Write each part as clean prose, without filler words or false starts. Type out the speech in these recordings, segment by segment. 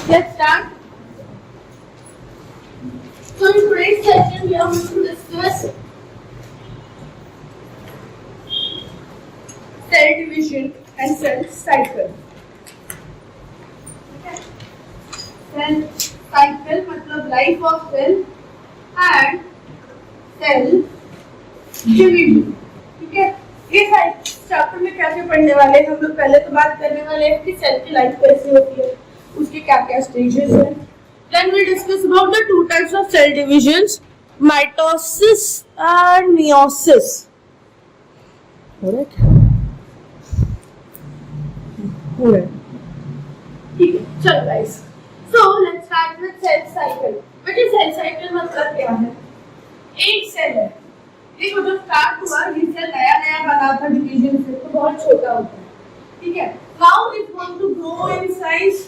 Let's start. So in today's session, we are going to discuss cell division and cell cycle. Okay. Cell cycle मतलब life of cell and cell division. ठीक है. ये chapter में क्या क्या पढ़ने वाले हैं हम लोग. पहले तो बात करने वाले हैं कि सेल की लाइफ कैसे होती है, उसके क्या क्या स्टेजेस हैं. Then we discuss about the two types of cell divisions, mitosis and meiosis. Alright. ठीक है, चलो guys. So let's start with cell cycle. बेटे cell cycle मतलब क्या है? एक सेल है. देखो जब स्टार्ट हुआ ये सेल नया बना था डिवीजन से, तो बहुत छोटा होता है. ठीक है. Now it's going to grow in size.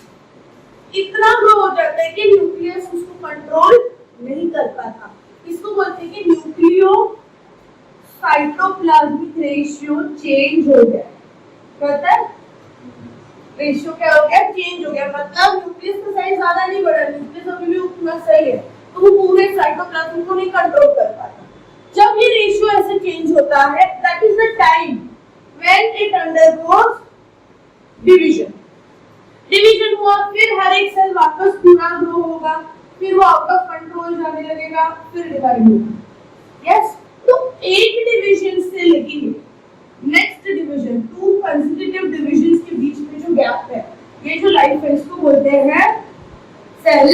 इतना ग्रो हो जाता है कि न्यूक्लियस उसको कंट्रोल नहीं कर पाता. इसको बोलते हैं कि न्यूक्लियो साइटोप्लाज्मिक रेशियो चेंज हो गया. पता है रेशियो क्या हो गया? चेंज हो गया. मतलब न्यूक्लियस का साइज ज्यादा नहीं बढ़ा, न्यूक्लियस अभी भी उतना सही है, तो वो पूरे साइटोप्लाज्म को नहीं कंट्रोल कर पाता. जब ये रेशियो ऐसे चेंज होता है, that is the time when it undergoes division. Division हुआ, फिर हर एक सेल वापस पूरा ग्रो होगा, फिर वो आउट ऑफ कंट्रोल जाने लगेगा, फिर डिवाइड होगा. यस. तो एक डिवीजन से लेके next division, to consecutive divisions के बीच में जो गैप है, ये जो लाइफ है, इसको बोलते हैं cell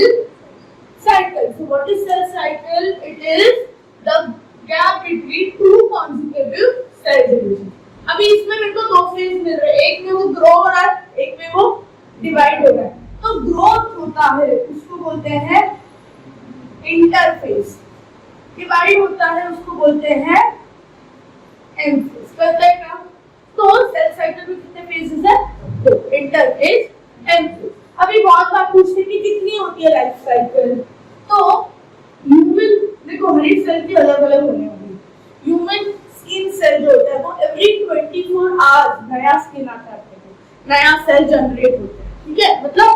cycle. So what is cell cycle? It is the gap between two consecutive cell division. अभी इसमें मेरे को दो फेज मिल रहे हैं, एक में वो ग्रो हो रहा है, एक में वो डिवाइड हो रहा है. तो ग्रोथ होता है उसको बोलते हैं इंटरफेज, डिवाइड होता है उसको बोलते हैं एमफेज. करते हैं क्या? तो सेल साइकिल में कितने फेजेस है? दो, इंटरफेज, एमफेज. अभी बहुत बार पूछते हैं कि कितनी होती है लाइफ साइकिल. तो ह्यूमन देखो हर एक सेल की अलग अलग होने वाली है. ह्यूमन स्किन सेल जो होता है वो एवरी 24 आवर्स नया स्किन आता है, नया सेल जनरेट होता है. ठीक है. मतलब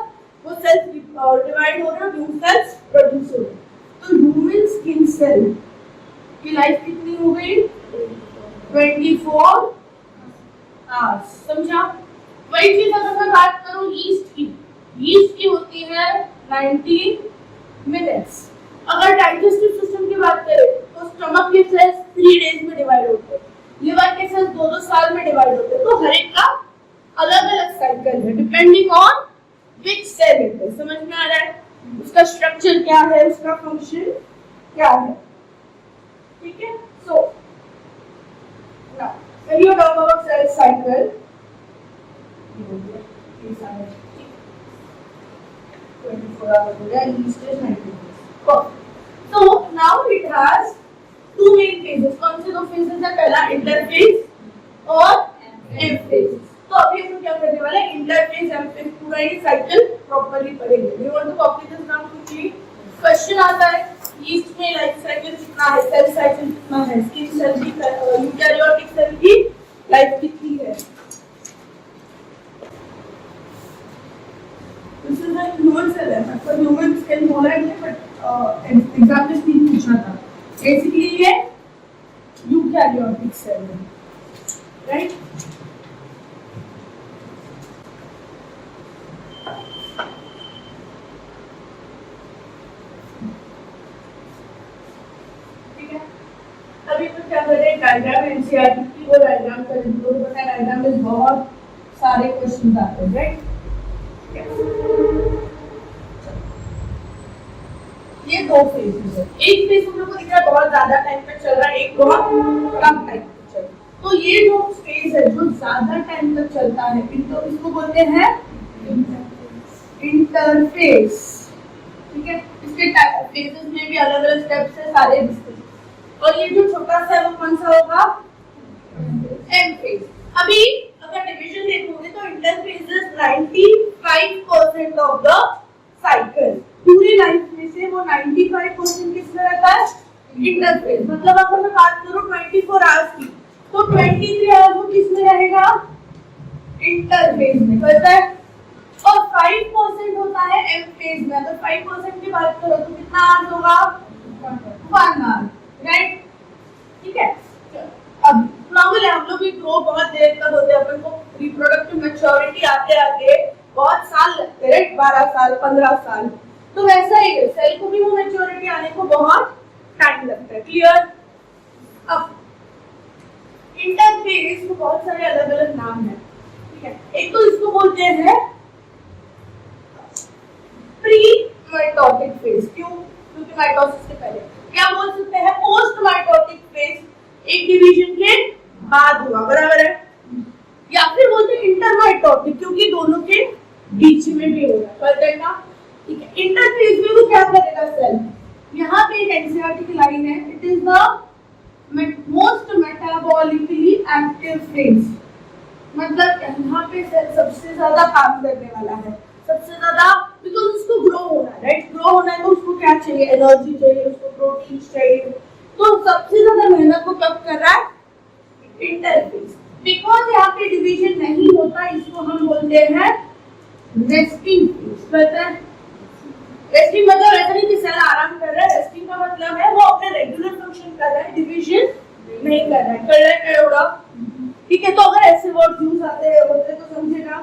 वो सेल्स डिवाइड हो रहे हैं, न्यू सेल्स प्रोड्यूस हो रहे हैं. तो ह्यूमन स्किन सेल की लाइफ कितनी हो गई? 24 आवर्स. समझा? वही चीज अगर मैं बात करूं यीस्ट की होती है 90 मिनट्स. अगर डाइजेस्टिव सिस्टम की बात करें तो स्टमक के सेल्स 3 डेज में डिवाइड होते हैं, लिवर के सेल्स 2-2 साल में डिवाइड होते हैं. तो हर एक का अलग अलग साइकिल है depending on which cell it है. समझ में आ रहा है? उसका स्ट्रक्चर क्या है, उसका फंक्शन क्या है. ठीक है. So now when you talk about cell cycle, 24 hours हो गया, yeast is 90 days. So now it has two main phases. कौन से दो phases है? पहला इंटरफेज और एमफेज. तो अभी हम क्या करने वाले हैं? इंटरफेज एमफेज पूरा ये साइकिल प्रॉपर्ली पढ़ेंगे. We want to copy this now quickly. Question आता है यीस्ट में लाइफ साइकिल कितना है, सेल साइकिल कितना है, स्किन सेल की, यूकैरियोटिक सेल की लाइफ कितनी है. This is a human cell है, मतलब ह्यूमन स्किन बोला है, बट एग्जाम में नहीं पूछा था. बेसिकली ये यूकैरियोटिक सेल है, राइट. अभी तो क्या करें, डायग्राम एनसीईआरटी की वो डायग्राम करें. तो पता है डायग्राम में बहुत सारे क्वेश्चन आते हैं, राइट. ये दो फेजेस है. एक फेज हम लोग को दिख रहा है बहुत ज्यादा टाइम तक चल रहा है, एक बहुत कम टाइम तक चल रहा है. तो ये जो फेज है जो ज्यादा टाइम तक चलता है, तो इसको बोलते हैं इंटरफेज. ठीक है. इसके फेजेस में भी अलग अलग स्टेप्स है, सारे डिस्कस. और ये जो छोटा सा वो कौन सा होगा? M phase. अभी अगर डिवीजन देखोगे तो interphase is 95% of the cycle. पूरी लाइफ में से वो 95% किसमें रहता है? इंटरफेज. मतलब अगर मैं बात करूं 24 आवर्स की, तो 23 आवर्स वो किसमें रहेगा? इंटरफेज में. पता है? और 5% होता है एम फेज फेज में अगर 5% की बात करो तो कितना आवर्स होगा 1 आवर, राइट? ठीक है, अब नॉर्मली हम लोग भी ग्रो बहुत देर तक होते हैं, अपन को रिप्रोडक्टिव मैच्योरिटी आते आते बहुत साल लगते हैं, राइट? 12 साल 15 साल। तो वैसा ही है, सेल को भी वो मैच्योरिटी आने को बहुत टाइम लगता है। क्लियर? अब इंटरफेस को बहुत सारे अलग अलग नाम है, ठीक है? एक तो इसको बोलते हैं प्री माइटोटिक फेज। क्यों? क्योंकि माइटोसिस से पहले। क्या बोल सकते हैं? पोस्ट माइटोटिक फेज, एक डिवीजन के बाद हुआ, बराबर है? या फिर बोलते हैं इंटरमाइटोटिक, क्योंकि दोनों के बीच में भी होगा, पता है ना? ठीक है, इंटरफेज में वो क्या करेगा सेल? यहाँ पे एक एनसीईआरटी की लाइन है, it is the most metabolically active phase. मतलब यहाँ पे सेल सबसे ज्यादा काम करने वाला है, सबसे ज्यादा, बिकॉज उसको ग्रो होना है, राइट? ग्रो होना है तो उसको क्या चाहिए? एनर्जी चाहिए, उसको प्रोटीन चाहिए। तो सबसे ज्यादा मेहनत को कब कर रहा है? इंटरफेज। बिकॉज यहाँ पे डिवीजन नहीं होता, इसको हम बोलते हैं रेस्टिंग फेज। पता है रेस्टिंग मतलब ऐसा नहीं कि सेल आराम कर रहा है, रेस्टिंग का मतलब है वो अपने रेगुलर फंक्शन कर रहा है, डिवीजन नहीं कर रहा है। कर रहा है होगा, ठीक है? तो अगर ऐसे वर्ड यूज आते होते तो समझेगा।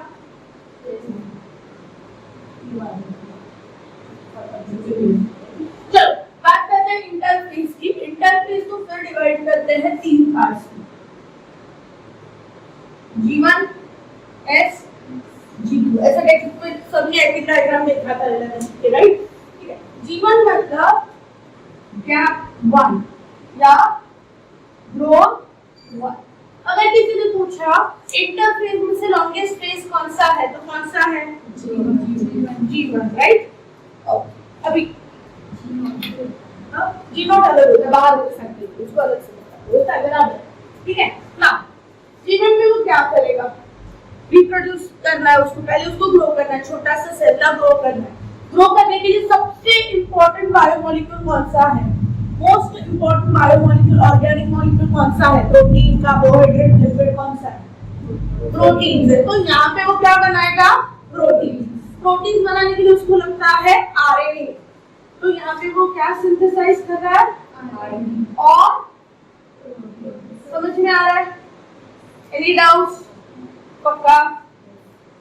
चलो बात करते हैं इंटरफेस की। इंटरफेस को फिर डिवाइड करते हैं 3 पार्ट्स में, G1 S G2। ऐसा देखो सबने एक डायग्राम देखा था, राइट? ठीक है, G1 मतलब गैप 1 या ग्रोथ 1। अगर किसी ने पूछा इंटरफेस में से लॉन्गेस्ट फेज कौन सा है, तो कौन सा है? G1, right? अभी G0 अलग होता है, बाहर हो सकते हैं, उसको अलग से होता है, बराबर? ठीक है ना? G1 में वो क्या करेगा? रिप्रोड्यूस करना है उसको, पहले उसको ग्रो करना है, छोटा सा सेल का ग्रो करना है। ग्रो करने के लिए सबसे इंपॉर्टेंट बायोमोलिक्यूल कौन सा है? Most important biomolecule, organic molecule कौन सा है? प्रोटीन, कार्बोहाइड्रेट, लिपिड, कौन सा है? प्रोटीन है। तो यहाँ पे वो क्या बनाएगा? प्रोटीन। प्रोटीन बनाने के लिए उसको लगता है आरएनए। तो यहाँ पे वो क्या सिंथेसाइज कर रहा है? आरएनए। और समझ में आ रहा है? Any doubts? पक्का?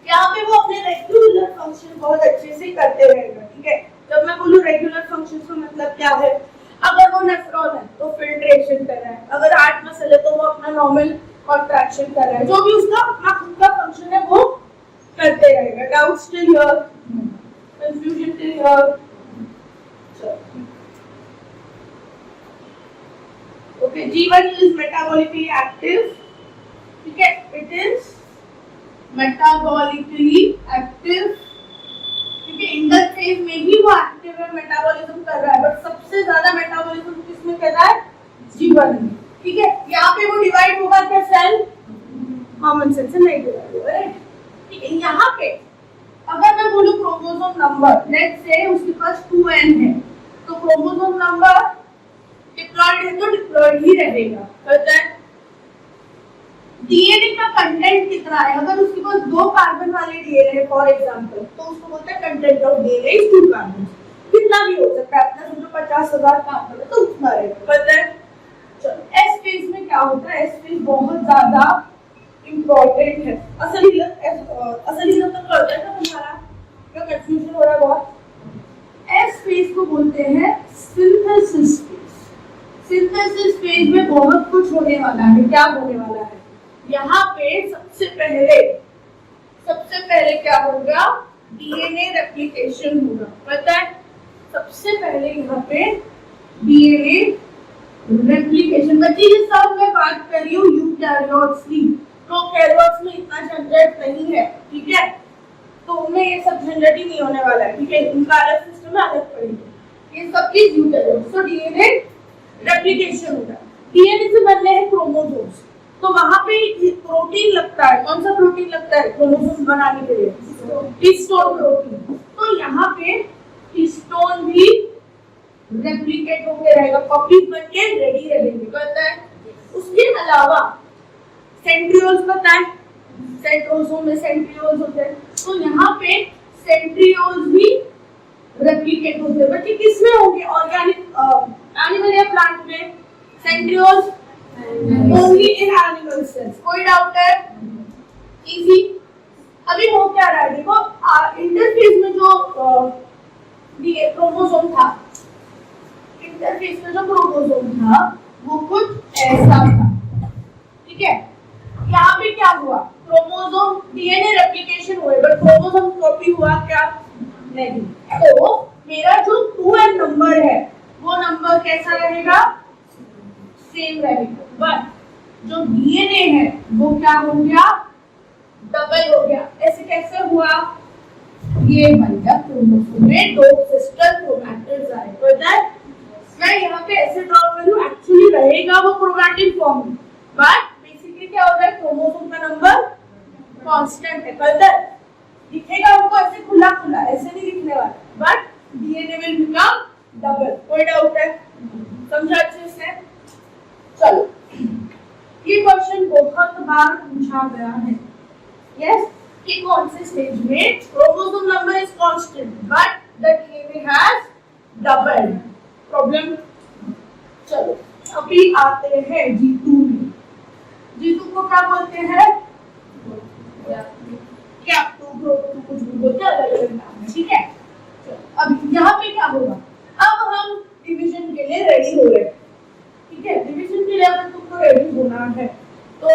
यहाँ पे वो अपने रेगुलर फंक्शन बहुत अच्छे से करते रहेगा, ठीक है? जब मैं बोलूँ रेगुलर फंक्शन का मतलब क्या है? अगर वो नेफ्रॉन है तो फिल्ट्रेशन कर रहा है, अगर हार्ट मसल है तो वो अपना नॉर्मल कॉन्ट्रैक्शन कर रहा है, जो भी उसका अपना खुद का फंक्शन है वो करते रहेगा। Doubts till here? Confusion till here? Okay, G1 is metabolically active, ठीक है? इट इज मेटाबॉलिकली एक्टिव, क्योंकि इंटरफेज में ही वो एक्टिव है, मेटाबॉलिज्म कर रहा है, बट सबसे ज्यादा मेटाबॉलिज्म किसमें कर रहा है? G1 में, ठीक है? यहाँ पे वो डिवाइड होगा क्या सेल? कॉमन सेल से नहीं डिवाइड होगा, राइट? ठीक है, यहाँ पे अगर मैं बोलूं क्रोमोसोम नंबर, लेट्स से उसके पास 2n है, तो क्रोमोसोम नंबर डिप्लॉयड है तो डिप्लॉयड ही रहेगा, पता है? डीएनए का कंटेंट कितना है? अगर उसके पास 2 कार्बन वाले डीएनए है फॉर एग्जांपल, तो उसको बोलते हैं content of DNA is 2 carbon. कितना भी हो सकता है, अपना समझो 50,000 कार्बन है तो उतना रहेगा, पता है? चलो एस फेज में क्या होता है? एस फेज बहुत ज्यादा इंपॉर्टेंट है। असली मतलब क्या होता है ना तुम्हारा? क्या कंफ्यूजन हो रहा है बहुत? एस फेज को बोलते हैं सिंथेसिस फेज। सिंथेसिस फेज में बहुत कुछ होने वाला है। क्या होने वाला है? यहाँ पे सबसे पहले क्या होगा? डीएनए रेप्लिकेशन होगा, पता है? सबसे पहले यहाँ पे डीएनए रेप्लिकेशन। बच्ची ये सब मैं बात कर रही हूँ यूकैरियोट्स की, प्रोकैरियोट्स में इतना झंझट नहीं है, ठीक है? तो उनमें ये सब झंझट ही नहीं होने वाला है, ठीक है? उनका अलग सिस्टम है, अलग पड़ेगी। ये सब चीज यूकैरियोट्स। तो डीएनए रेप्लिकेशन होगा। डीएनए से बनने हैं क्रोमोसोम्स, तो वहां पे प्रोटीन लगता है। कौन सा प्रोटीन लगता है क्रोमोसोम बनाने के लिए? Histone protein. तो यहाँ पे हिस्टोन भी रेप्लिकेट होके रहेगा, कॉपीज बनके रेडी रहेंगे, पता है? उसके अलावा सेंट्रियोल्स, पता है? सेंट्रोसोम में सेंट्रियोल्स होते हैं, तो यहाँ पे सेंट्रियोल्स भी रेप्लिकेट होते हैं, बच्चे किसमें होंगे? ऑर्गेनिक एनिमल या प्लांट में? Centrioles only in animal cells. कोई डाउट है? इजी। अभी हो क्या रहा है देखो, इंटरफेस में जो क्रोमोसोम था, इंटरफेस में जो क्रोमोसोम था वो कुछ ऐसा था, ठीक है। यहाँ पे क्या हुआ? क्रोमोसोम डीएनए रेप्लिकेशन हुए, बट क्रोमोसोम कॉपी हुआ क्या? नहीं। तो मेरा जो 2n नंबर है वो नंबर कैसा रहेगा? सेम रहेगा, बट जो डीएनए है वो क्या हो गया? डबल हो गया। ऐसे कैसे हुआ? ये बन गया क्रोमोसोम में 2 सिस्टर क्रोमैटिड्स आए। पता है मैं यहाँ पे ऐसे ड्रॉ करूँ, एक्चुअली रहेगा वो क्रोमैटिड फॉर्म में, बट बेसिकली क्या होता है? क्रोमोसोम का नंबर कांस्टेंट है। पता है दिखेगा हमको ऐसे खुला खुला, ऐसे नहीं दिखने वाला, but DNA will become double. कोई डाउट है? समझा अच्छे से? चलो, ये क्वेश्चन बहुत बार पूछा गया है। यस, कि कौन से स्टेज में chromosome number is constant but the DNA has doubled. Problem. चलो अभी आते हैं G2 में। G2 को क्या बोलते हैं? कैप्टो ग्रुप, कुछ भी बोलते हैं, अलग-अलग नाम है, ठीक है। अब यहाँ पे क्या होगा? अब हम डिवीजन के लिए रेडी हो रहे हैं, ठीक है। डिवीजन के लिए अगर तुमको रेडी होना है तो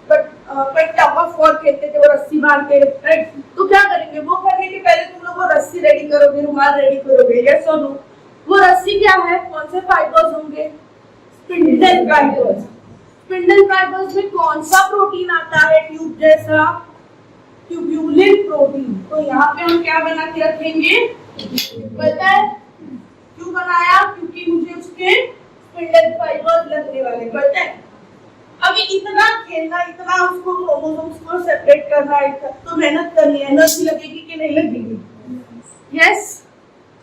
बट टग ऑफ वॉर खेलते थे, वो रस्सी बांधते, राइट? तो क्या करेंगे? वो करने के पहले तुम लोग वो रस्सी रेडी करोगे, रुमाल रेडी करोगे, यस और नो? वो रस्सी क्या है? कौन से फाइबर्स होंगे? Spindle fibres. स्पिंडल फाइबर्स में कौन सा प्रोटीन आता है ट्यूब जैसा? Tubulin protein. तो यहाँ पे हम क्या बना के रखेंगे? पता है क्यों बनाया? क्योंकि मुझे उसके स्पिंडल फाइबर्स लगने वाले। पता है अभी इतना खेलना, इतना उसको क्रोमोसोम्स को सेपरेट करना है, तो मेहनत करनी है, एनर्जी लगेगी कि नहीं लगेगी? यस।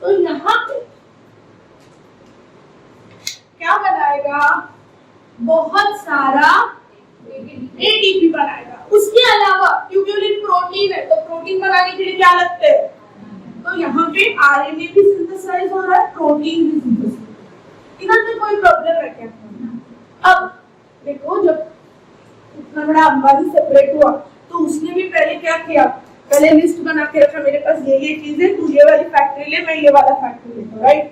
तो यहाँ पे क्या बनाएगा? बहुत सारा एटीपी बनाएगा। उसके अलावा ट्यूब्यूलिन प्रोटीन है, तो प्रोटीन बनाने के लिए क्या लगते हैं? तो यहाँ पे आरएनए भी सिंथेसाइज हो रहा है, प्रोटीन भी सिंथेसाइज। इधर पे कोई प्रॉब्लम है क्या? अब देखो, जब इतना बड़ा अंबानी सेपरेट हुआ तो उसने भी पहले क्या किया? पहले लिस्ट बना के रखा, मेरे पास ये चीजें, तू ये वाली फैक्ट्री ले, मैं ये वाला फैक्ट्री लेता, राइट?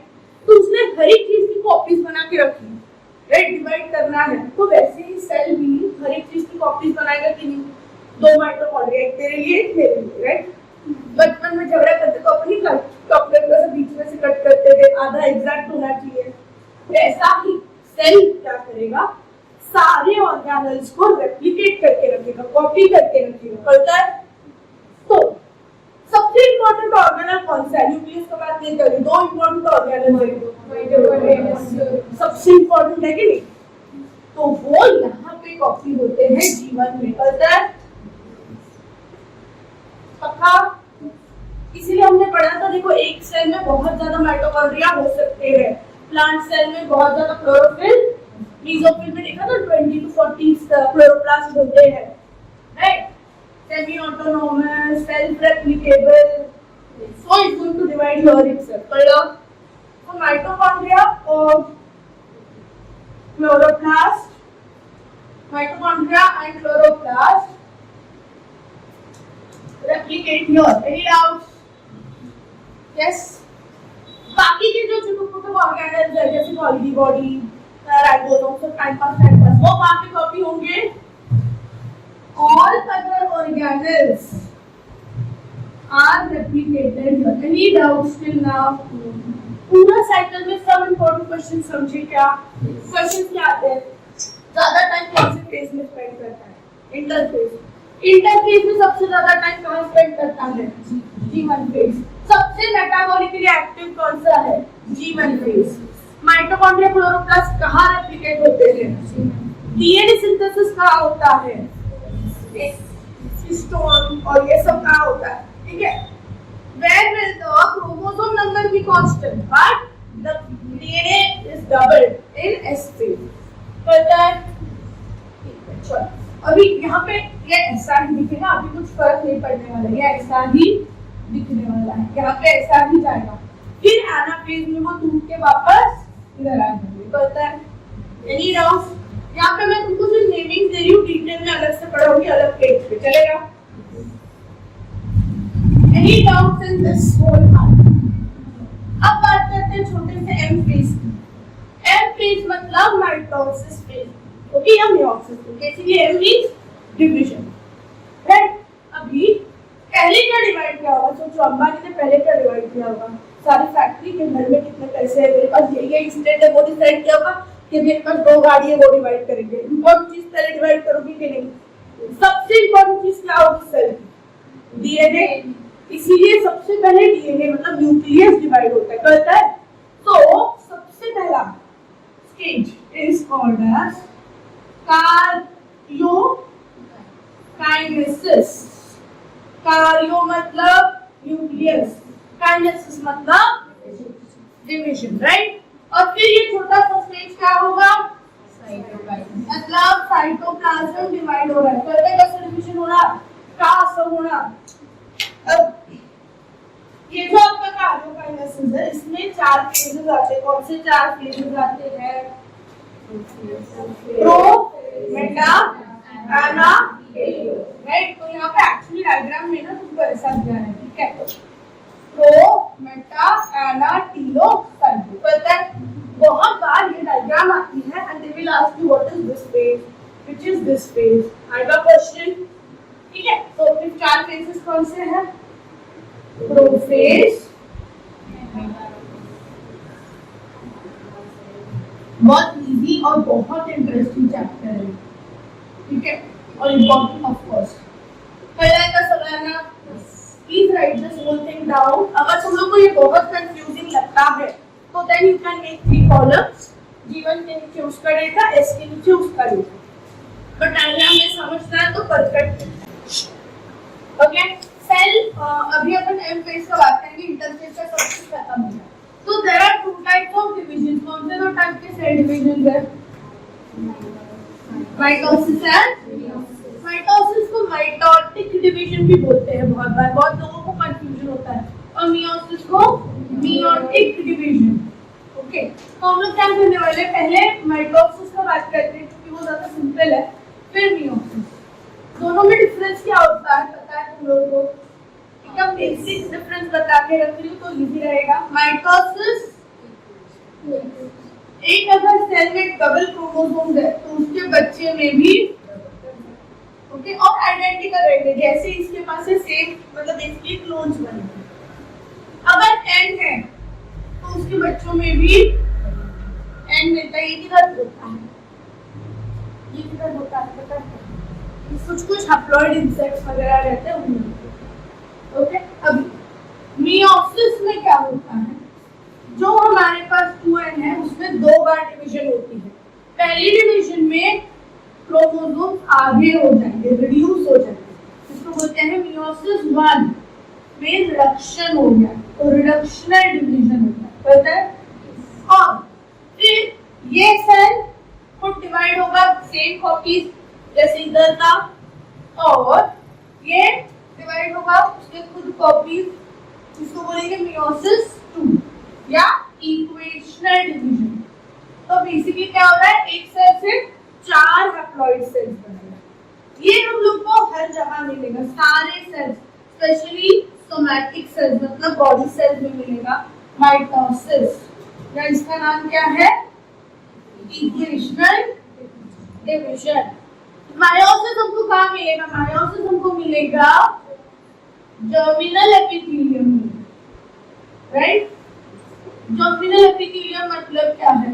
तो उसने हर एक चीज की कॉपीज बना के रखी, राइट? डिवाइड करना है तो वैसे ही सेल भी हर एक चीज की कॉपीज बनाएगा कि नहीं? 2 माइटोकॉन्ड्रिया, एक तेरे लिए, एक मेरे लिए, राइट? बचपन में झगड़ा करते तो अपनी चॉकलेट का बीच में से कट करते थे, आधा एग्जैक्ट होना चाहिए। वैसा ही सेल क्या करेगा? सारे ऑर्गेनल्स को रेप्लिकेट करके रखेगा, कॉपी करके रखेगा। पता है? तो सबसे इंपॉर्टेंट ऑर्गेनल कौन सा है? न्यूक्लियस का बात नहीं कर रही, 2 इंपॉर्टेंट ऑर्गेनल है, सबसे इंपॉर्टेंट है कि नहीं? तो वो यहाँ पे कॉपी होते हैं जीवन में। पता है? पक्का? इसीलिए हमने पढ़ा था, देखो एक सेल में बहुत ज्यादा माइटोकॉन्ड्रिया हो सकते हैं, प्लांट सेल में बहुत ज्यादा क्लोरोफिल, मेसोफिल में देखा था 20 to 40 क्लोरोप्लास्ट होते हैं, right? Semi autonomous, self replicable, so it's going to divide here itself. So mitochondria or chloroplast, mitochondria and chloroplast replicate here. Any doubts? Yes. बाकी के जो छोटे-छोटे ऑर्गेनल्स है जैसे गोल्गी बॉडी, राइबोसोम, सब टाइम पास वो वहाँ पे कॉपी होंगे। All other organelles are replicated here. Any doubts till now? पूरा साइकिल में सब इम्पोर्टेंट क्वेश्चन समझे क्या? क्वेश्चन क्या आते हैं? ज्यादा टाइम कौन से फेज में स्पेंड करता है? इंटरफेज। इंटरफेज में सबसे ज्यादा टाइम कहाँ स्पेंड करता है? G1 phase. सबसे मेटाबॉलिकली एक्टिव कौन सा है? G1 phase. माइटोकॉन्ड्रिया, क्लोरोप्लास्ट कहाँ रेप्लिकेट होते हैं? डीएनए सिंथेसिस कहाँ होता है? हिस्टोन और ये सब कहाँ होता है? ठीक है। Where will the chromosome number be constant but the DNA is doubled in S phase? पता है? ठीक है, चलो। अभी यहाँ पे ये ऐसा ही दिखेगा, अभी कुछ फर्क नहीं पड़ने वाला, ये ऐसा ही दिखने वाला है, यहाँ पे ऐसा ही जाएगा। फिर एनाफेज में वो टूट के वापस इधर आ जाएंगे। पता है? Any doubts? यहाँ पे मैं तुमको सिर्फ नेमिंग दे रही हूँ, डिटेल में अलग से पढ़ाऊंगी अलग पेज पे, चलेगा? Any doubts in this whole part? अब बात करते हैं छोटे से एम फेज की। एम फेज मतलब माइटोसिस फेज, ओके, या मेयोसिस फेज। इसीलिए एम मींस डिवीजन, राइट? अभी पहले क्या डिवाइड किया होगा? सोचो, अंबानी ने पहले क्या डिवाइड किया होगा? सारी फैक्ट्री के घर में कितने पैसे है, मेरे पास ये स्टेट है, वो डिसाइड किया होगा कि मेरे पास 2 गाड़ी है, वो डिवाइड करेंगे। इम्पोर्टेंट चीज पहले डिवाइड करोगे कि नहीं? सबसे इम्पोर्टेंट चीज क्या होगी? Cell, DNA. इसीलिए सबसे पहले डीएनए मतलब न्यूक्लियस डिवाइड होता है, कहता है। तो सबसे पहला stage is called as karyokinesis. Karyo मतलब न्यूक्लियस, काइनेसिस मतलब डिवीजन, राइट? और फिर ये छोटा सा स्टेज क्या होगा? मतलब साइटोप्लाज्म डिवाइड हो रहा है, कैसे डिवीजन हो रहा है, कहाँ से होना। अब ये जो आपका कार्योकाइनेसिस है, इसमें 4 फेजेस आते हैं। कौन से 4 फेजेस आते हैं? प्रो, मेटा, एना, टेलोस, राइट? तो यहाँ पे एक्चुअली डायग्राम में ना तुमको ऐसा दिया है, ठीक है? प्रो, मेटा, एना, टेलोस, साइटो। पता है? बहुत बार ये डायग्राम आती है and they will ask you what is this phase, which is this phase, आएगा क्वेश्चन, ठीक है? तो फिर 4 फेजेस कौन से हैं? प्रोफेज, बहुत इजी और बहुत इंटरेस्टिंग चैप्टर है, ठीक है? और इम्पोर्टेंट ऑफ कोर्स। पहला का सवाल, please write this whole thing down. अगर तुम लोग को ये बहुत कंफ्यूजिंग लगता है तो then you can make 3 columns. जीवन के नीचे उसका डेटा, एस के नीचे उसका डेटा। बट डायग्राम में समझना है तो परफेक्ट, ओके? सेल, अभी अपन एम फेज का बात करेंगे, इंटरफेज का सब कुछ खत्म हो गया। तो there are 2 types of division. कौन से 2 टाइप के सेल डिवीजन है? माइटोसिस एंड माइटोसिस को माइटोटिक डिवीजन भी बोलते हैं। बहुत लोगों को कंफ्यूजन होता है। और मियोसिस को मियोटिक डिवीजन, ओके? तो हम लोग क्या करने वाले हैं? पहले माइटोसिस का बात करते हैं क्योंकि वो ज्यादा सिंपल है, फिर मियोसिस। दोनों में डिफरेंस क्या होता है पता है तुम लोगों को? ठीक है, बेसिक डिफरेंस बता के रख रही हूँ तो इजी रहेगा। माइटोसिस, एक अगर सेल में डबल क्रोमोसोम है तो उसके बच्चे में भी, ओके, और आइडेंटिकल रहेंगे। जैसे इसके पास है सेम, मतलब बेसिकली क्लोन्स बनेंगे। अगर एन है तो उसके बच्चों में भी एन मिलता है। ये किधर होता है? ये किधर होता है पता है? कुछ हैप्लॉइड इंसेक्ट्स वगैरह रहते हैं उनमें, ओके? अब मियोसिस में क्या होता है? जो हमारे पास 2n है उसमें 2 बार डिवीजन होती है। पहली डिवीजन में क्रोमोसोम्स आगे हो जाएंगे, रिड्यूस हो जाएंगे, इसको बोलते हैं मियोसिस 1 में रिडक्शन हो गया, तो रिडक्शनल डिवीजन होता है, पता है? और फिर ये सेल खुद डिवाइड होगा, सेम कॉपीज जैसे इधर था, और ये डिवाइड होगा उसके खुद कॉपीज, इसको बोलेंगे मियोसिस 2 या इक्वेशनल डिवीजन। तो बेसिकली क्या हो रहा है? एक सेल से 4 हैप्लॉइड सेल्स बनेगा। ये हम लोग को हर जगह मिलेगा, सारे सेल्स, स्पेशली सोमैटिक सेल्स मतलब बॉडी सेल्स में मिलेगा माइटोसिस, या इसका नाम क्या है? Equational division. मायोसिस हमको कहाँ मिलेगा? मायोसिस हमको मिलेगा जर्मिनल एपिथेलियम में, राइट? जर्मिनल एपिथेलियम मतलब क्या है?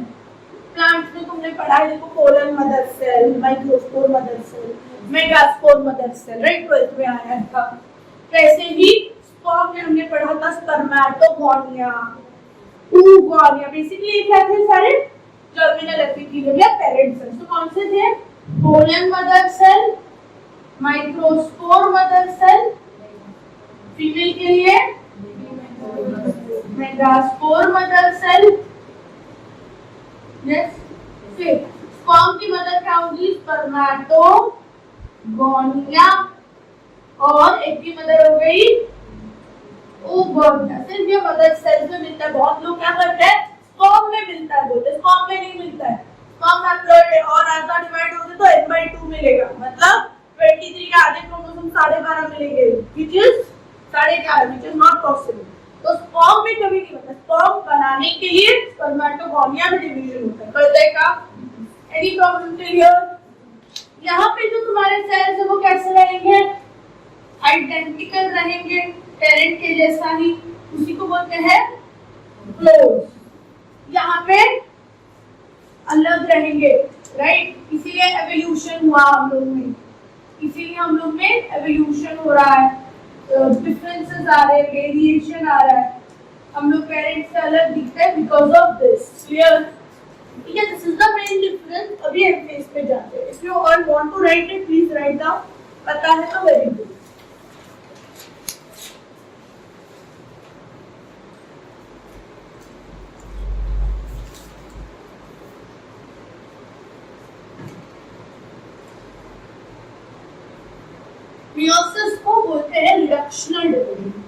प्लांट्स में तुमने पढ़ा है, देखो, pollen mother cell, microspore mother cell, megaspore mother cell, right? 12th में आया था। वैसे ही स्पर्म में हमने पढ़ा था स्पर्मेटोगोनिया, oogonia। बेसिकली ये क्या थे? सारे जर्मिनल एपिथेलियम या पेरेंट सेल। तो कौन से थे? Pollen mother cell, microspore mother cell, female के लिए मेगास्पोर मदर सेल, यस। फिर स्पर्म की मदर क्या होगी? स्पर्मेटोगोनिया, और एग की मदर हो गई ओवम सिर्फ ये मदर सेल्स में मिलता है। बहुत लोग क्या करते हैं स्पर्म में मिलता है, बोलते स्पर्म में नहीं मिलता है। स्पर्म हैप्लॉइड है और आधा डिवाइड होते तो n/2 मिलेगा, मतलब 23 के आधे क्रोमोसोम 12.5 मिलेंगे, which is 11.5, which is not possible। तो स्पर्म में कभी नहीं होता। स्पर्म बनाने के लिए स्पर्मेटोगोनिया में डिवीजन होता है। पता है का? Any problem clear? यहाँ पे जो तुम्हारे सेल्स है वो कैसे रहेंगे? आइडेंटिकल रहेंगे, पेरेंट के जैसा ही, उसी को बोलते हैं क्लोज। यहाँ पे अलग रहेंगे, राइट? इसीलिए एवोल्यूशन हुआ हम लोग में, इसीलिए हम लोग में एवोल्यूशन हो रहा है, डिफरेंसेस आ रहे हैं, वेरिएशन आ रहा है, हम लोग पेरेंट्स से अलग दिखते हैं बिकॉज ऑफ दिस। क्लियर? ठीक है, this is the main difference. अभी हम इस पे जाते हैं। If you all want to write it, please write down. पता है तो वेरी गुड। मियोसिस को बोलते हैं रिडक्शनल डिवीजन।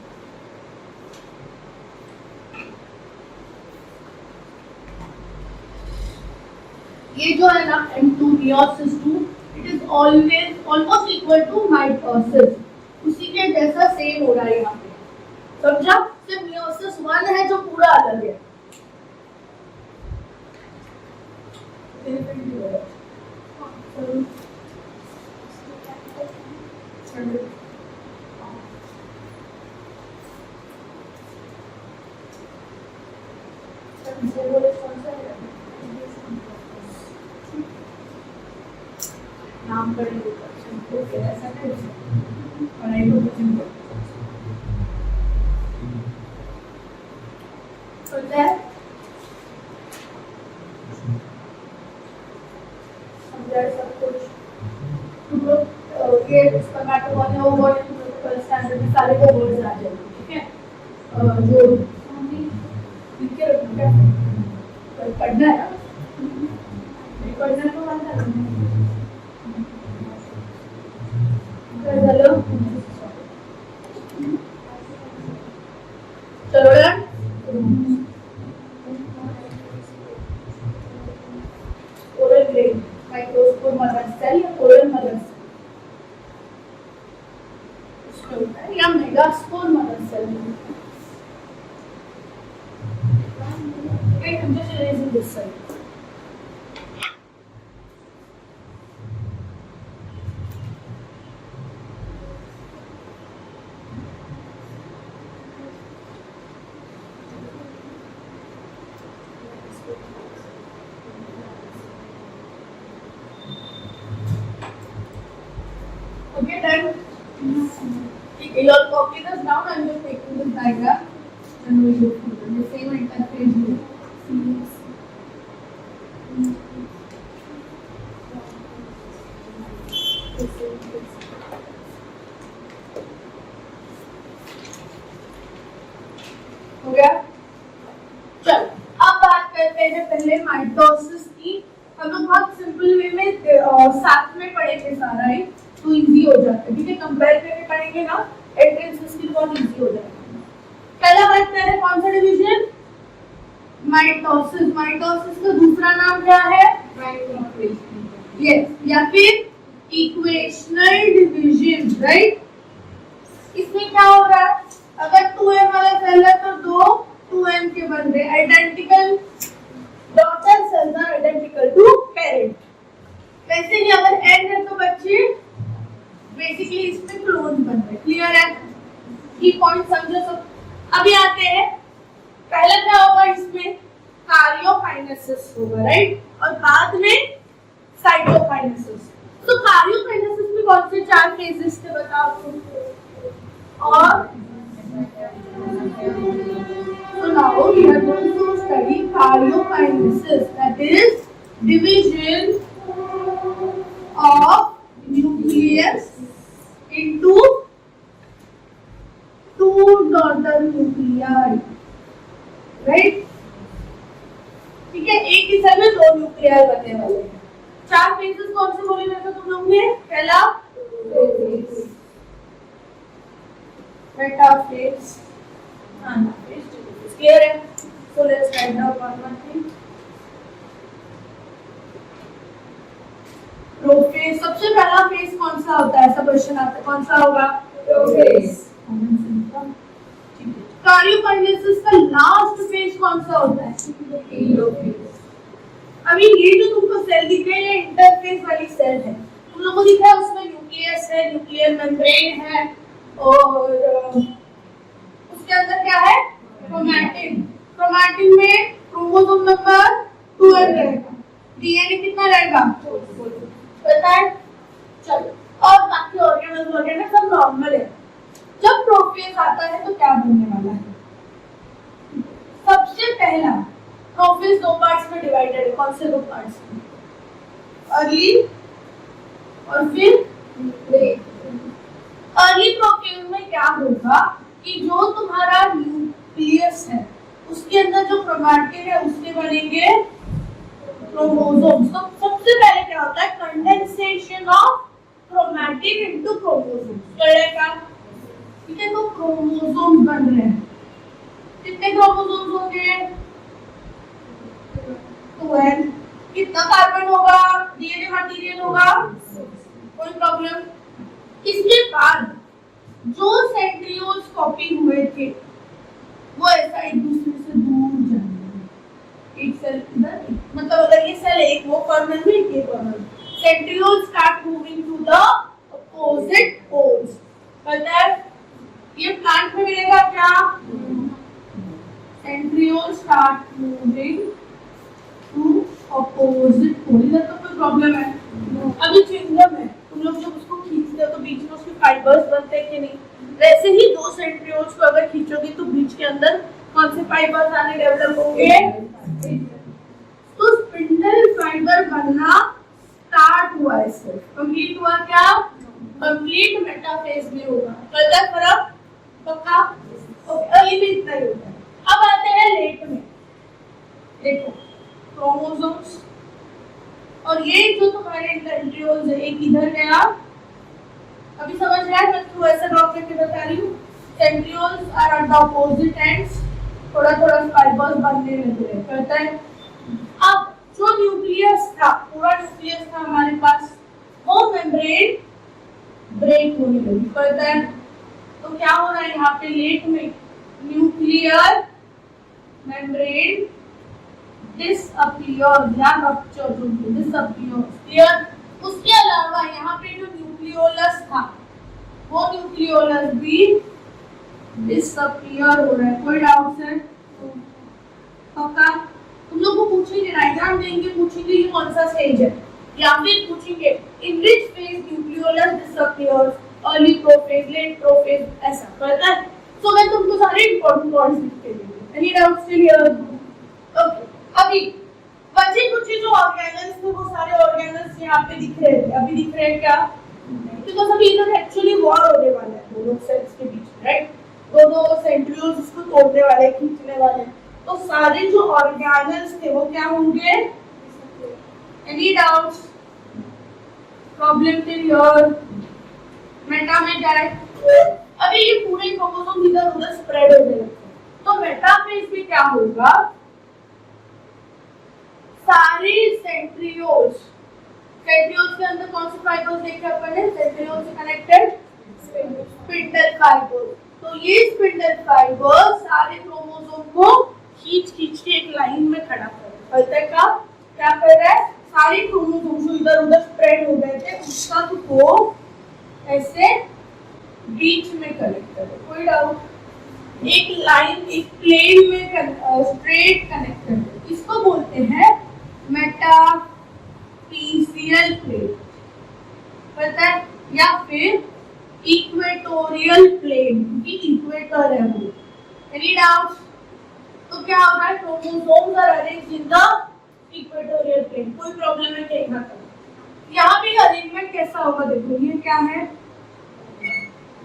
ये जो है ना M2 meiosis 2, it is always almost equal to mitosis, उसी के जैसा सेम हो रहा है यहाँ पे। समझा? सिर्फ मियोसिस 1 है जो पूरा अलग है। नाम पढ़ेंगे तो ऐसा पढ़ाई को कुछ नहीं होता है। समझा सब कुछ? तुम लोग ये स्पर्मेटोगोनिया ओवम स्टैंडर्ड में सारे के वर्ड्स आ जाएंगे, ठीक है? जो लिख के रखना है, पढ़ना है ना, पढ़ना तो आता है। चलो चलो यार, oral grain microscope mother cell या ओरल मदर सेल उसमें होता है, या megaspore mother cell. I'm just erasing this side. Okay, done. You all copy this down and you're taking this diagram and we look for the same interface here. हो गया? चल अब बात करते हैं पहले माइटोसिस की। हम लोग बहुत सिंपल वे में साथ में पढ़े थे सारा ही, तो इजी हो जाता है, ठीक है? कंपेयर करके पढ़ेंगे ना, एंट्रेंस स्किल बहुत इजी हो जाएगा। पहला बात करें कौन सा डिवीजन? माइटोसिस। माइटोसिस का दूसरा नाम क्या है? यस, या फिर इक्वेशनल डिवीजन, राइट? इसमें क्या हो रहा है? अगर 2m वाला सेल है तो दो 2m के बन रहे, identical daughter cells are identical to parent. वैसे ही अगर n है तो बच्चे बेसिकली इसमें क्लोन बन रहे। क्लियर है? की पॉइंट समझो सब। अभी आते हैं, पहले क्या होगा इसमें? कार्योकाइनेसिस होगा, राइट? और बाद में साइटोकाइनेसिस। तो कार्योकाइनेसिस में कौन से 4 फेजेस थे बताओ तुम? और so now we are going to study karyokinesis, that is division of nucleus into 2 daughter nuclei, right? ठीक है, एक ही सेल में 2 न्यूक्लियाई बनने वाले हैं। 4 फेजेस कौन से बोले थे तुम लोग ने? पहला मेटाफेज, anaphase clear है. So let's write down one more thing. Prophase. सबसे पहला फेज कौन सा होता है? ऐसा क्वेश्चन आता है, कौन सा होगा? प्रोफेज. कार्योकाइनेसिस का लास्ट फेज कौन सा होता है? टेलोफेज. अभी ये जो तुमको सेल दिख रहे हैं इंटरफेस वाली सेल है, तुम लोगों को दिख रहा है उसमें न्यूक्लियस है, न्यूक्लियर मेम्ब्रेन है और उसके अंदर क्या है? क्रोमैटिन. क्रोमैटिन में क्रोमोसोम नंबर 12 रहेगा. डीएनए कितना रहेगा? पता है? चलो. और बाकी ऑर्गेनल्स सब नॉर्मल है. जब प्रोफेज आता है तो क्या बनने वाला है? सबसे पहला प्रोफेज दो पार्ट्स में डिवाइडेड है. कौन से दो पार्ट्स में? अर्ली और फिर लेट. अर्ली प्रोफेज में क्या होगा कि जो तुम्हारा न्यूक्लियस है उसके अंदर जो क्रोमैटिन है उससे बनेंगे क्रोमोसोम्स. तो सबसे पहले क्या होता है? Condensation of chromatin into chromosomes. करेगा? ठीक है. तो क्रोमोसोम्स बन रहे हैं. कितने क्रोमोसोम्स होंगे? 12. कितना कार्बन होगा? डीएनए मटेरियल होगा. कोई प्रॉब्लम? इसके बाद जो सेंट्रियोल्स कॉपी हुए थे वो ऐसा एक दूसरे से दूर जाएंगे. एक सेल इधर, मतलब अगर ये सेल एक वो कॉर्नर में एक ये corner, centrioles start moving to the opposite poles. पता है? ये प्लांट में मिलेगा क्या? Centrioles start moving to opposite pole. इधर तो कोई प्रॉब्लम है? अभी च्युइंगम है, तुम लोग जब उसको खींचते हो तो बीच में उसके फाइबर्स बनते हैं कि नहीं? वैसे ही दो सेंट्रियोल्स को अगर खींचोगे तो बीच के अंदर कौन से फाइबर्स आने डेवलप होंगे? तो स्पिंडल फाइबर बनना स्टार्ट हुआ. इससे कंप्लीट हुआ क्या? कंप्लीट मेटाफेज में होगा. पता है फर्क? पक्का? ओके. अर्ली में इतना ही होता है. अब आते हैं लेट में. देखो क्रोमोसोम्स और ये जो तुम्हारे सेंट्रियोल्स है, एक इधर गया. अभी समझ रहा है? मैं थ्रू ऐसा ड्रॉ करके बता रही हूँ. Centrioles are at the opposite ends. थोड़ा थोड़ा फाइबर्स बनने लगे हैं. कहता है अब जो न्यूक्लियस था, पूरा न्यूक्लियस था हमारे पास, वो मेम्ब्रेन ब्रेक होने लगी. कहता है तो क्या हो रहा है यहाँ पे लेट में? न्यूक्लियर मेम्ब्रेन डिसअपियर या रप्चर जो डिसअपियर. क्लियर? उसके अलावा यहाँ पे जो न्यूक्लियोलस था वो न्यूक्लियोलस भी डिसअपियर हो रहा है. कोई डाउट है? पक्का? तुम लोग को पूछेंगे, डायग्राम देंगे, पूछेंगे ये कौन सा स्टेज है, या फिर पूछेंगे in which phase nucleolus disappears, early prophase, late prophase, ऐसा. पता है? तो मैं तुमको सारे इंपॉर्टेंट पॉइंट्स लिख के दूंगी. Any doubts clear? ओके. अभी बचे कुछ जो ऑर्गेनल्स थे वो सारे ऑर्गेनल्स यहाँ पे दिख रहे थे. अभी दिख रहे हैं क्या? बिकॉज़ अभी इधर एक्चुअली वॉर होने वाला है दोनों सेल्स के बीच में. राइट? दोनों सेंट्रियोल्स इसको तोड़ने वाले, खींचने वाले. तो सारे जो ऑर्गेनल्स थे वो क्या होंगे? Any doubts? Problem till your Meta में जाए. अभी ये पूरे क्रोमोसोम इधर उधर स्प्रेड होने लगते हैं. तो मेटाफेज में क्या होगा? सारे सेंट्रियोल्स के अंदर कौन से फाइबर्स देखे अपन ने? सेंट्रियोल से कनेक्टेड स्पिंडल फाइबर. तो ये स्पिंडल फाइबर सारे क्रोमोसोम को खींच के एक लाइन में खड़ा कर रहा है. क्या कर रहा है? सारे क्रोमोसोम जो इधर उधर स्प्रेड हो गए थे उसका को ऐसे बीच में कनेक्ट कर. कोई डाउट? एक लाइन, एक प्लेन में स्ट्रेट कनेक्ट कर. इसको बोलते हैं मेटाफिजियल प्लेन. पता है? या फिर इक्वेटोरियल प्लेन, क्योंकि इक्वेटर है वो. Any doubts? तो क्या हो रहा है? Chromosomes are arranged in the equatorial plane. कोई प्रॉब्लम है क्या यहाँ पर? यहाँ पे अरेंजमेंट कैसा होगा? देखो ये क्या है?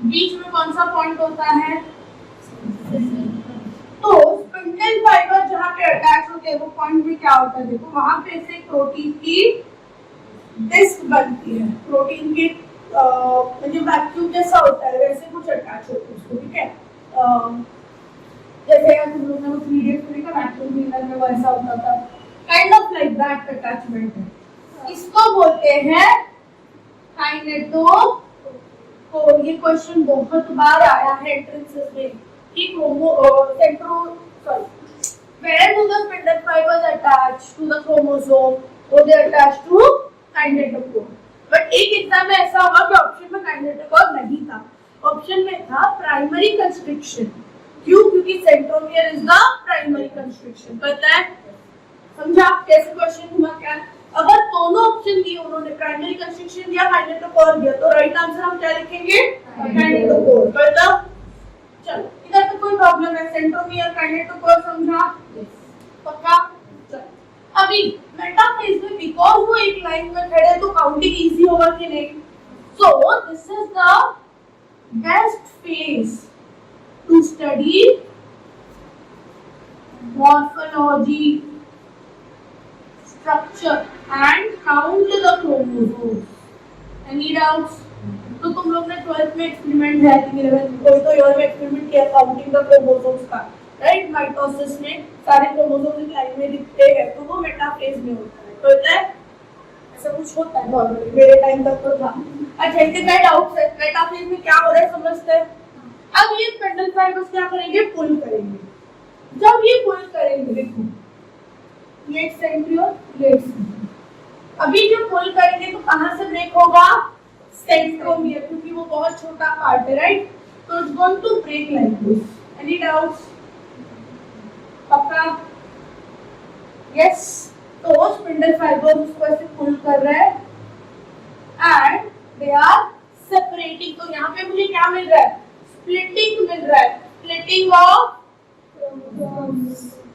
बीच में कौन सा पॉइंट होता है? तो स्पिंडल फाइबर जहाँ पे अटैच होते हैं वो पॉइंट में क्या होता है? देखो वहां पे से प्रोटीन की डिस्क बनती है. प्रोटीन के जो वैक्यूम जैसा होता है वैसे कुछ अटैच होता है उसको. ठीक है? जैसे यार तुम लोग ने वो 3 डेज में देखा वैक्यूम क्लीनर में वैसा होता था, kind of like that attachment है। इसको बोलते हैं काइनेटोकोर। ये क्वेश्चन बहुत बार आया है एंट्रेंसेस में कि where do the spindle fibers attach to the chromosome or they attach to kinetochore। But एक एग्जाम में ऐसा होगा कि ऑप्शन में kinetochore नहीं था, ऑप्शन में था प्राइमरी कंस्ट्रिक्शन। क्यों? क्योंकि centromere is the primary constriction. पता है समझा कैसे क्वेश्चन हुआ क्या? अगर दोनों ऑप्शन दिए उन्होंने, प्राइमरी कंस्ट्रिक्शन दिया काइनेटोकोर दिया, तो राइट आंसर हम क्या लिखेंगे? काइनेटोकोर। पता? चलो इधर तो कोई प्रॉब्लम है, सेंट्रोमियर काइनेटोकोर समझा? पक्का? चलो अभी मेटाफेज में बिकॉज़ वो एक लाइन में खड़े तो काउंटिंग इजी होगा कि नहीं? So this is the best phase two study morphology, structure and count the chromosomes. Any doubts? तो तुम लोग ने 12th में एक्सपेरिमेंट है, 11th कोई तो ईयर में एक्सपेरिमेंट किया काउंटिंग द क्रोमोसोम्स का, राइट? माइटोसिस में सारे क्रोमोसोम्स एक लाइन में दिखते हैं, तो वो मेटाफेज में होता है। तो होता है ऐसा कुछ होता है नॉर्मली, मेरे टाइम तक तो था। अच्छा इतने क्या डाउट्स है? मेटाफेज में क्या हो रहा है समझते हैं? अब ये स्पिंडल फाइबर्स क्या करेंगे? पुल करेंगे। जब ये पुल करेंगे, देखो लेट सेंट्रियोल लेट सेंट्रियोल, अभी जब पुल करेंगे तो कहां से ब्रेक होगा? सेंट्रोमियर, क्योंकि वो बहुत छोटा पार्ट है, राइट? तो it's going to break like this. Any doubts? पक्का? यस। तो स्पिंडल फाइबर उसको ऐसे पुल कर रहे हैं एंड दे आर सेपरेटिंग। तो यहाँ पे मुझे क्या मिल रहा है? स्प्लिटिंग मिल रहा है, स्प्लिटिंग ऑफ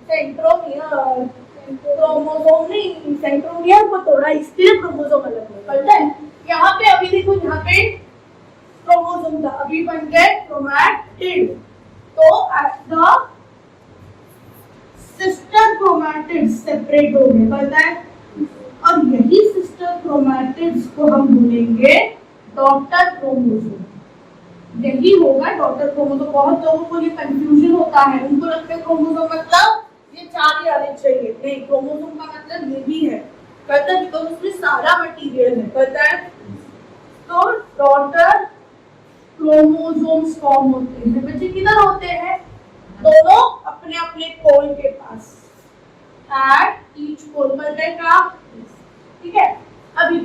सेंट्रोमियर। क्रोमोसोम नहीं, सेंट्रोमियर को तोड़ा इसलिए क्रोमोसोम अलग है। पता है यहाँ पे अभी देखो, यहाँ पे क्रोमोसोम था, अभी बन गए क्रोमैटिड। तो द सिस्टर क्रोमैटिड सेपरेट हो गए। पता है? और यही सिस्टर क्रोमैटिड्स को हम बोलेंगे डॉटर क्रोमोसोम। यही होगा डॉटर क्रोमोसोम। बहुत लोगों को ये कंफ्यूजन होता है, उनको लगता है क्रोमोसोम मतलब ये 4 ही आने चाहिए। नहीं, क्रोमोसोम का मतलब ये भी है। पता है? बिकॉज़ उसमें सारा मटेरियल है। पता है? तो डॉटर क्रोमोसोम्स फॉर्म होते हैं। बच्चे किधर होते हैं? दोनों अपने अपने पोल के पास, एट ईच पोल। पता है का? ठीक है। अभी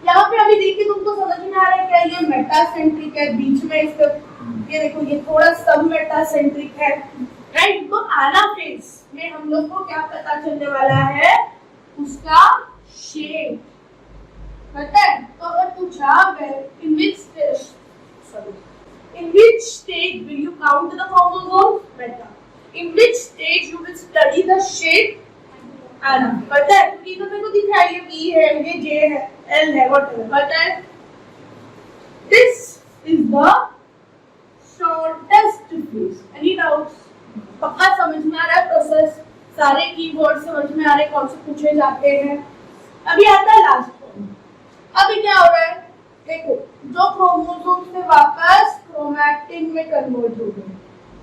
यहाँ पे अभी देखिए, तुमको समझ में आ रहा है क्या? ये मेटासेंट्रिक है, बीच में इसका ये देखो, ये थोड़ा सब मेटासेंट्रिक है, राइट? तो एनाफेज में हम लोग को क्या पता चलने वाला है? उसका शेप। पता है? तो अगर पूछा in which stage will you count the chromosomes? Beta. In which stage you will study the shape? Anaphase. पता है? क्योंकि तो मेरे को दिख रहा है ये B है, ये J है, L है, whatever। पता है? This is the shortest phase. Any doubts? पक्का समझ में आ रहा है प्रोसेस? सारे कीवर्ड समझ में आ रहे हैं कौन से पूछे जाते हैं? अभी आता है लास्ट पॉइंट। अभी क्या हो रहा है? देखो, जो क्रोमोसोम से वापस क्रोमैटिन में कन्वर्ट हो गए,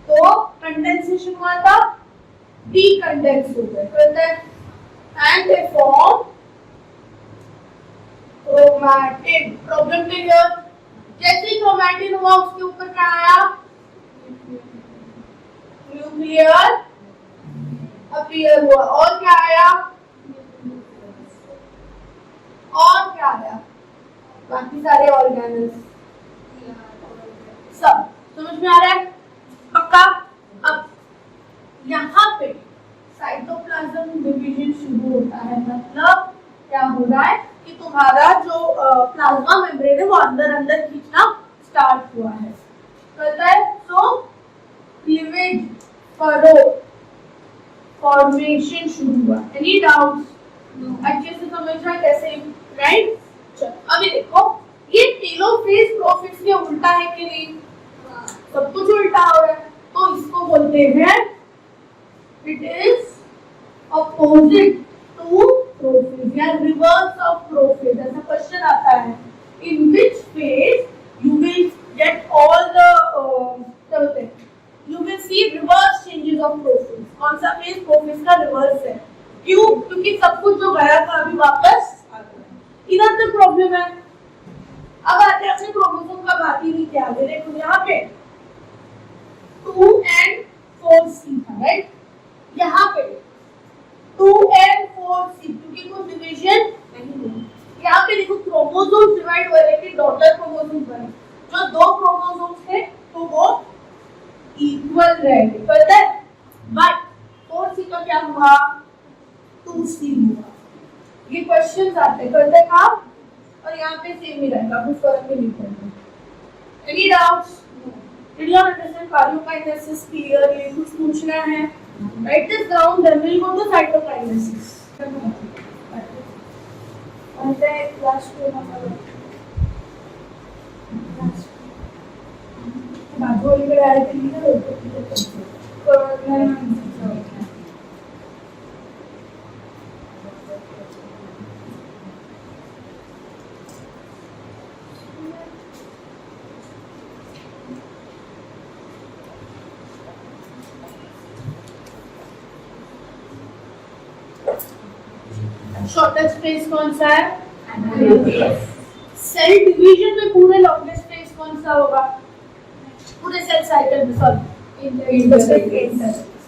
तो कंडेंसेशन हुआ था, डीकंडेंस हो गए। कहते हैं and they form chromatid। Problem clear? जैसे ही क्रोमैटिन हुआ उसके ऊपर क्या आया? न्यूक्लियर अपीयर हुआ। और क्या आया? और क्या आया? बाकी सारे ऑर्गेनल्स सब। समझ में आ रहा है? पक्का? अब यहाँ पे साइटोप्लाज्म डिवीजन शुरू होता है। मतलब क्या हो रहा है कि तुम्हारा जो प्लाज्मा मेम्ब्रेन है वो अंदर अंदर खींचना स्टार्ट हुआ है। कहता है तो क्लीवेज फरो फॉर्मेशन शुरू हुआ। Any doubts? अच्छे से समझना कैसे, राइट? चलो अभी देखो, ये टेलोफेज प्रोफेज के उल्टा है कि नहीं? सब कुछ उल्टा हो रहा है, तो इसको बोलते हैं it is opposite to prophase या reverse of prophase। ऐसा क्वेश्चन आता है, in which phase you will get all the you you will see reverse changes of prophase. कौन सा फेज? प्रोफेज का रिवर्स है। क्यों? क्योंकि सब कुछ जो गया था अभी वापस आ गया। इधर तक प्रॉब्लम है। अब आते हैं अपने क्रोमोसोम का बाकी नहीं क्या आगे देखो यहाँ पे 2n4c था, राइट? यहाँ पे 2n4c क्योंकि कोई डिवीजन नहीं हुई। यहाँ पे देखो क्रोमोसोम डिवाइड हो रहे थे, डॉटर क्रोमोसोम बने। जो दो क्रोमोसोम थे तो वो इक्वल रहे, पता है? बट 4c का क्या हुआ? 2c हुआ। ये क्वेश्चंस आते करते काम और यहाँ पे सेम ही रहेगा, कुछ फर्क भी नहीं पड़ेगा। Any doubts? Did you understand karyokinesis clearly? कुछ पूछना है? Write this down, then will go to cytokinesis. और ये क्लास 2 नंबर बाजू वाली पे आए थे ना शॉर्टेस्ट स्पेस कौन सा है? सेल डिवीजन में पूरे लॉन्गेस्ट स्पेस कौन सा होगा? पूरे सेल साइकिल में, sorry intercell,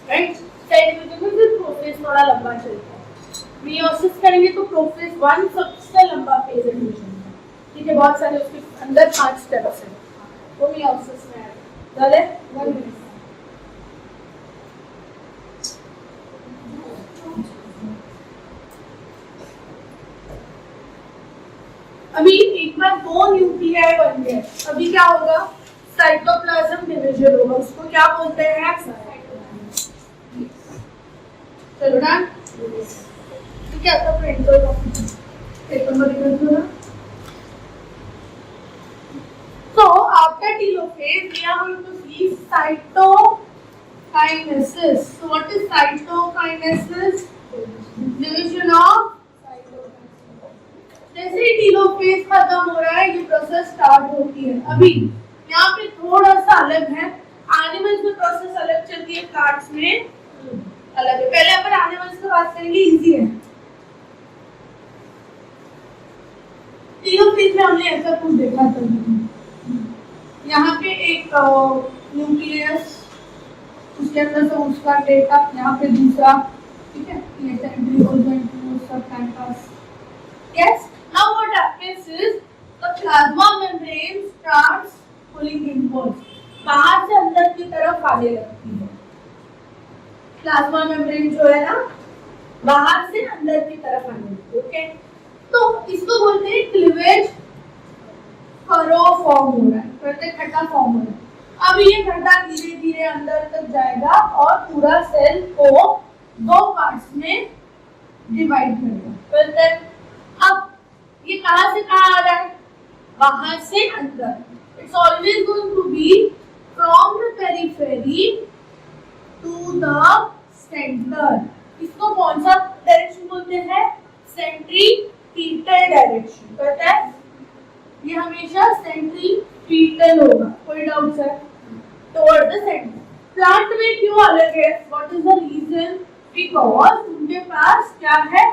right? Cell division में फिर प्रोफेज थोड़ा लंबा चलता है। मियोसिस करेंगे तो प्रोफेज 1 सबसे लंबा फेज है डिवीजन का, ठीक है? बहुत सारे उसके अंदर 5 स्टेप्स हैं, वो मियोसिस में है। चले 1 मिनट। अभी एक बार 2 न्यूक्लियाई बन गए, अभी क्या होगा? साइटोप्लाज्म डिवीजन होगा। उसको क्या बोलते हैं? चलो ना, ठीक है? तो प्रिंटर पेपर में लिख दो ना। So after telophase we are going to see cytokinesis. So what is cytokinesis? Division of जैसे ही टीलोफेज खत्म हो रहा है ये प्रोसेस स्टार्ट होती है। अभी यहाँ पे थोड़ा सा अलग है, एनिमल्स में प्रोसेस अलग चलती है, प्लांट्स में अलग है। पहले अपन एनिमल्स की बात करेंगे, इजी है। टीलोफेज में हमने ऐसा कुछ देखा था, यहाँ पे एक न्यूक्लियस, उसके अंदर से उसका डेटा, यहाँ पे दूसरा, ठीक है? ये सेंट्रीओल सब campus. Yes. Now what happens is the plasma membrane starts pulling inwards. बाहर से अंदर की तरफ आने लगती है। प्लाज्मा मेम्ब्रेन जो है ना, बाहर से अंदर की तरफ आने लगती है। ओके, तो इसको बोलते हैं क्लीवेज फरो फॉर्म हो रहा है, कहते हैं खड्डा फॉर्म हो रहा है। अब ये खड्डा धीरे धीरे अंदर तक जाएगा और पूरा सेल को 2 पार्ट्स में डिवाइड करेगा। कहते हैं अब ये कहां से कहां आ रहा है? बाहर से अंदर। It's always going to be from the periphery to the centre. इसको कौन सा डायरेक्शन बोलते हैं? Centripetal direction. पता है ये हमेशा सेंट्रीपिटल होगा, कोई डाउट है? Toward the centre. प्लांट में क्यों अलग है? What is the reason? Because उनके पास क्या है?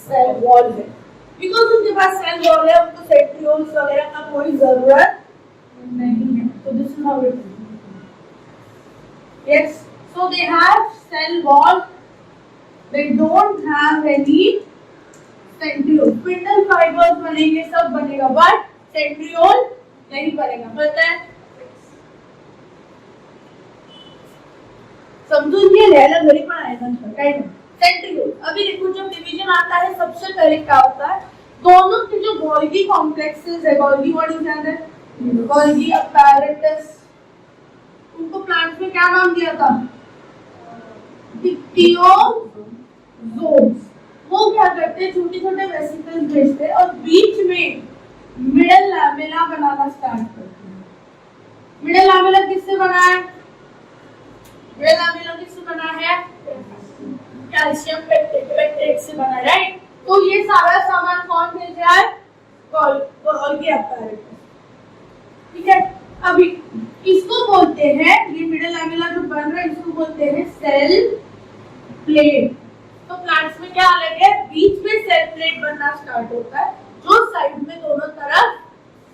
सेल वॉल है। बिकॉज उनके पास सेल वॉल है, उनको सेंट्रियोल्स वगैरह का कोई जरूरत नहीं है। तो this is how it is. Yes, so they have cell wall, they don't have any centriole. Spindle fibres बनेंगे, सब बनेगा, बट सेंट्रियोल नहीं बनेगा। पता है? समझो ये रहना गरीब आएगा राइट? सेंट्रियोल। अभी देखो जब डिवीजन आता है सबसे पहले क्या होता है? दोनों के जो गोल्गी कॉम्प्लेक्सेस है, गोल्गी बॉडी क्या है? गोल्गी अपैरेटस, उनको प्लांट्स में क्या नाम दिया था? डिक्टियोजोम्स। वो क्या करते हैं? छोटे छोटे वेसिकल्स भेजते हैं और बीच में मिडल लैमेला बनाना स्टार्ट करते हैं। मिडल लैमेला किससे बना है? मिडल लैमेला किससे बना है? कैल्शियम पेक्टेट से बना, राइट? तो ये सारा सामान कौन भेज रहा है? गोल्गी अपैरेटस, ठीक है? अभी इसको बोलते हैं, ये मिडिल लैमेला जो बन रहा है इसको बोलते हैं सेल प्लेट। तो प्लांट्स में क्या अलग है, बीच में सेल प्लेट बनना स्टार्ट होता है जो साइड में दोनों तरफ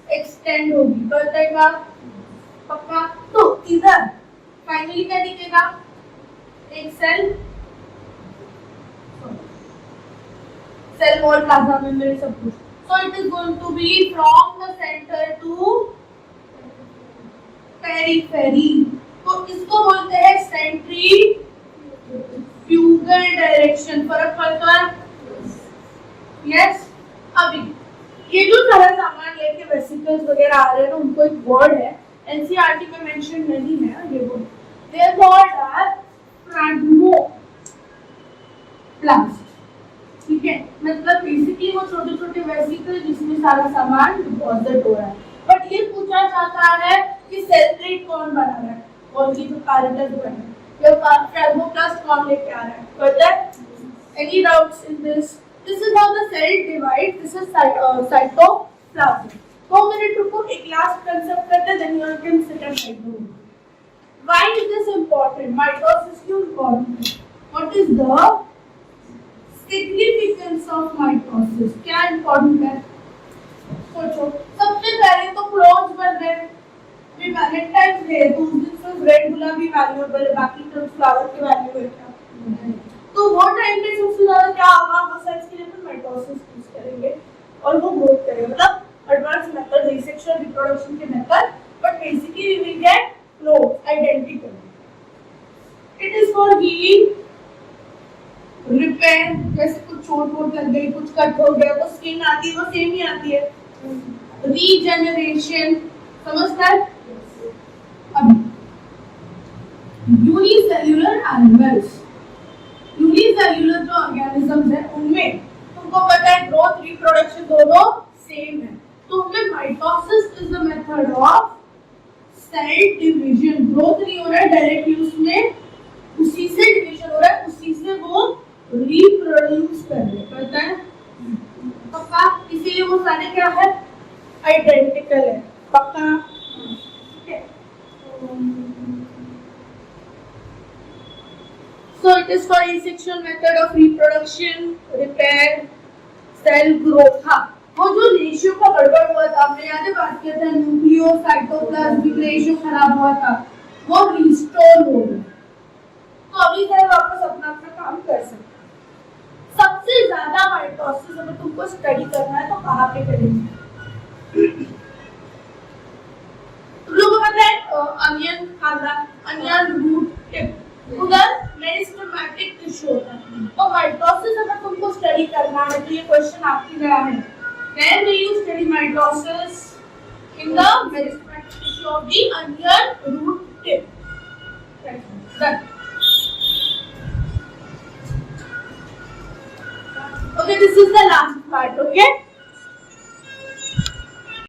एक्सटेंड होगी, बताएगा पक्का। तो इधर फाइनली क्या दिखेगा, एक सेल वॉल प्लाज्मा मेम्ब्रेन सब कुछ। So it is going to be from the center to periphery। तो इसको बोलते हैं सेंट्रीफ्यूगल डायरेक्शन। फर्क पड़ता है, यस। अभी ये जो सारा सामान लेके वेसिकल्स वगैरह आ रहे हैं ना, उनको एक वर्ड है एनसीईआरटी में मेंशन नहीं है ये वर्ड, देयर वर्ड आर फ्राग्मोप्लास्ट। ठीक है, मतलब बेसिकली वो छोटे छोटे वेसिकल जिसमें सारा सामान डिपॉजिट हो रहा है। बट ये पूछा जाता है कि सेल प्लेट कौन बना रहा है और ये जो कैरेक्टर बना है या फ्राग्मोप्लास्ट कौन लेके आ रहा है, पता है? Any doubts in this? This is how the cell divide, this is cytoplasm. 2 minute रुको, एक लास्ट कांसेप्ट करते हैं, then you can sit and write down. Why is this important? Mitosis क्यों इंपॉर्टेंट है? What is the significance of mitosis? क्या important है सोचो। सबसे पहले तो क्लोज बन रहे हैं, भी वैलेंटाइन डे तो उस दिन सिर्फ रेड गुलाबी वैल्यूएबल है, बाकी तो फ्लावर के वैल्यू है क्या? तो वो टाइम पे सबसे ज्यादा क्या होगा, वो सेल्स के लिए तो माइटोसिस यूज करेंगे और वो ग्रोथ करेंगे, मतलब एडवांस मेथड सेक्सुअल रिप्रोडक्शन के method, but basically we will get close identical. It is for healing, repair, जैसे कुछ चोट वोट लग गई, कुछ कट हो गया, वो स्किन आती है वो सेम ही आती है। रीजनरेशन, समझता है? अब यूनिसेल्युलर एनिमल्स, यूनिसेल्युलर जो ऑर्गेनिजम्स है उनमें तुमको पता है ग्रोथ रिप्रोडक्शन दोनों सेम है, तो उनमें mitosis is the method of cell division. Growth नहीं हो रहा है डायरेक्टली, उसमें उसी से डिवीजन हो रहा है, उसी से वो रिप्रोड्यूस कर रहे, पता है पक्का? इसीलिए वो सारे क्या है, आइडेंटिकल है, पक्का? ठीक है। So it is for asexual method of reproduction, repair, cell growth। हाँ, वो जो रेशियो का गड़बड़ हुआ था, हमने याद है बात किया था, न्यूक्लियो साइटोप्लाज्मिक रेशियो खराब हुआ था, वो रिस्टोर हो गया। तो अभी से वापस अपना अपना काम कर सकते हैं। सबसे ज्यादा माइटोसिस अगर तुमको स्टडी करना है तो कहाँ पे करेंगे? तुम लोगों को पता है अनियन कांदा, अनियन रूट टिप, उधर मेरिस्टेमेटिक टिश्यू होता है। तो माइटोसिस अगर तुमको स्टडी करना है तो ये क्वेश्चन आपकी गया है, where will you study mitosis? In the meristematic tissue of the onion root tip. Done. Okay, this is the last part, okay?